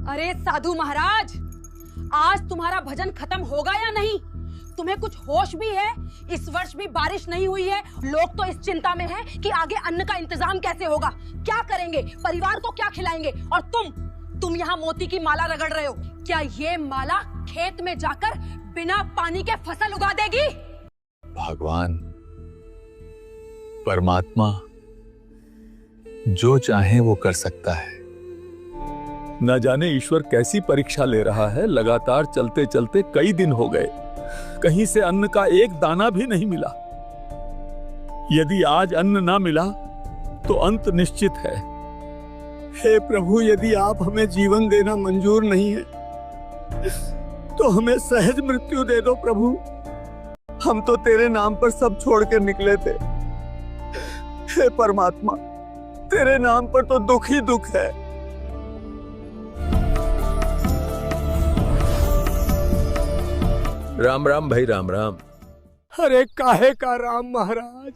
अरे साधु महाराज, आज तुम्हारा भजन खत्म होगा या नहीं? तुम्हें कुछ होश भी है? इस वर्ष भी बारिश नहीं हुई है। लोग तो इस चिंता में हैं कि आगे अन्न का इंतजाम कैसे होगा, क्या करेंगे, परिवार को क्या खिलाएंगे। और तुम यहाँ मोती की माला रगड़ रहे हो। क्या ये माला खेत में जाकर बिना पानी के फसल उगा देगी? भगवान परमात्मा जो चाहे वो कर सकता है। न जाने ईश्वर कैसी परीक्षा ले रहा है। लगातार चलते चलते कई दिन हो गए, कहीं से अन्न का एक दाना भी नहीं मिला। यदि आज अन्न ना मिला तो अंत निश्चित है। हे प्रभु, यदि आप हमें जीवन देना मंजूर नहीं है तो हमें सहज मृत्यु दे दो प्रभु। हम तो तेरे नाम पर सब छोड़कर निकले थे। हे परमात्मा, तेरे नाम पर तो दुख ही दुख है। राम राम भाई, राम राम। अरे काहे का राम महाराज,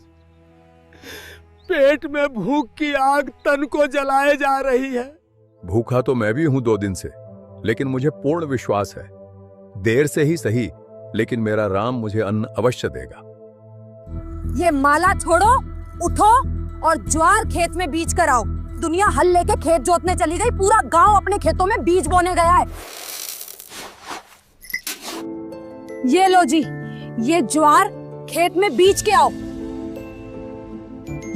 पेट में भूख की आग तन को जलाए जा रही है। भूखा तो मैं भी हूं 2 दिन से, लेकिन मुझे पूर्ण विश्वास है, देर से ही सही, लेकिन मेरा राम मुझे अन्न अवश्य देगा। ये माला छोड़ो, उठो और ज्वार खेत में बीज कर आओ। दुनिया हल लेके खेत जोतने चली गई, पूरा गांव अपने खेतों में बीज बोने गया है। ये लो जी, ये ज्वार खेत में बीज के आओ।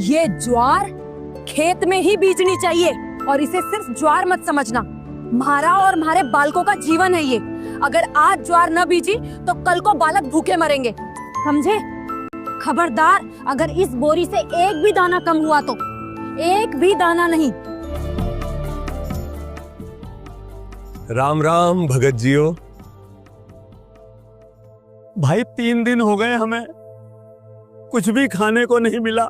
ये ज्वार खेत में ही बीजनी चाहिए, और इसे सिर्फ ज्वार मत समझना, हमारा और हमारे बालकों का जीवन है ये। अगर आज ज्वार न बीजी तो कल को बालक भूखे मरेंगे, समझे? खबरदार, अगर इस बोरी से एक भी दाना कम हुआ तो, एक भी दाना नहीं। राम राम भगत जियो। भाई 3 दिन हो गए, हमें कुछ भी खाने को नहीं मिला।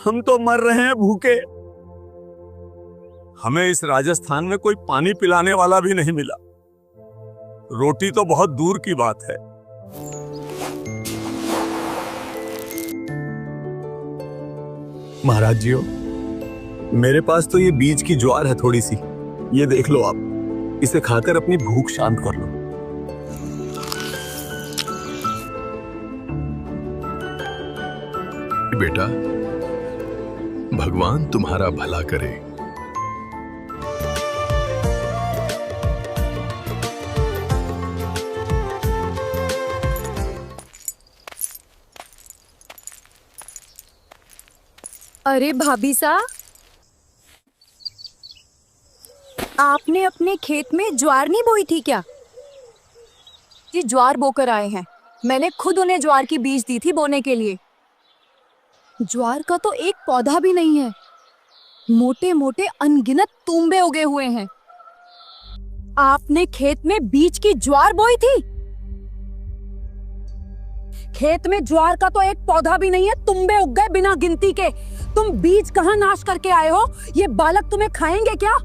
हम तो मर रहे हैं भूखे। हमें इस राजस्थान में कोई पानी पिलाने वाला भी नहीं मिला। रोटी तो बहुत दूर की बात है। महाराज जियो, मेरे पास तो ये बीज की ज्वार है थोड़ी सी, ये देख लो आप, इसे खाकर अपनी भूख शांत कर लो। बेटा, भगवान तुम्हारा भला करे। अरे भाभी साहब, आपने अपने खेत में ज्वार नहीं बोई थी क्या? जी ज्वार बोकर आए हैं। मैंने खुद उन्हें ज्वार की बीज दी थी बोने के लिए। ज्वार का तो एक पौधा भी नहीं है, मोटे मोटे अनगिनत तूंबे उगे हुए हैं। आपने खेत में बीज की ज्वार बोई थी? खेत में ज्वार का तो एक पौधा भी नहीं है, तुंबे उग गए बिना गिनती के। तुम बीज कहां नाश करके आए हो? ये बालक तुम्हें खाएंगे क्या?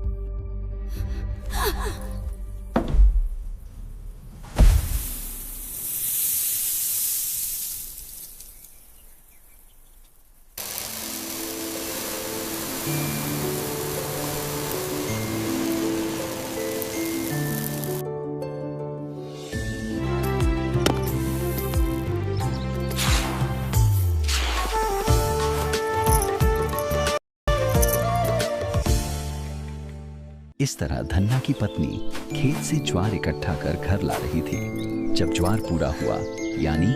इस तरह धन्ना की पत्नी खेत से ज्वार इकट्ठा कर घर ला रही थी। जब ज्वार पूरा हुआ, यानी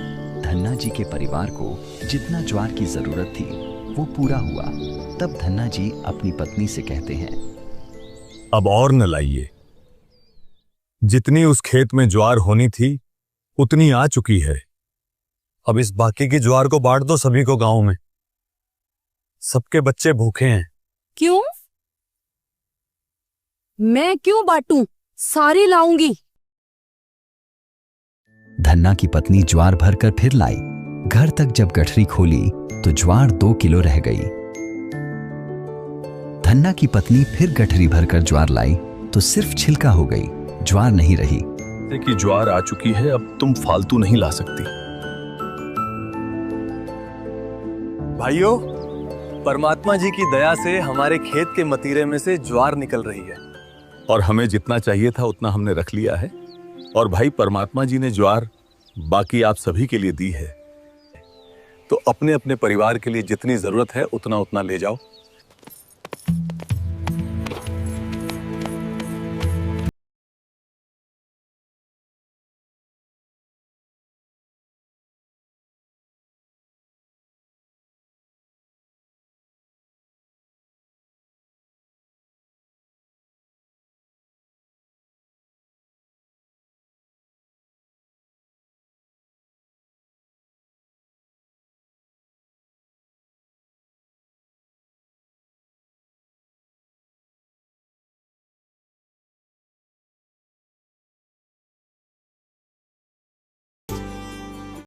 धन्ना जी के परिवार को जितना ज्वार की जरूरत थी वो पूरा हुआ, तब धन्ना जी अपनी पत्नी से कहते हैं, अब और न लाइए। जितनी उस खेत में ज्वार होनी थी उतनी आ चुकी है। अब इस बाकी की ज्वार को बांट दो सभी को गांव में। सबके बच्चे भूखे हैं। क्यों? मैं क्यों बांटूं? सारी लाऊंगी। धन्ना की पत्नी ज्वार भरकर फिर लाई। घर तक जब गठरी खोली तो ज्वार 2 किलो रह गई। धन्ना की पत्नी फिर गठरी भरकर ज्वार लाई तो सिर्फ छिलका हो गई, ज्वार नहीं रही। कि ज्वार आ चुकी है, अब तुम फालतू नहीं ला सकती। भाइयों, परमात्मा जी की दया से हमारे खेत के मतीरे में से ज्वार निकल रही है। और हमें जितना चाहिए था उतना हमने रख लिया है। और भाई परमात्मा जी ने ज्वार बाकी आप सभी के लिए दी है, तो अपने अपने परिवार के लिए जितनी जरूरत है उतना उतना ले जाओ।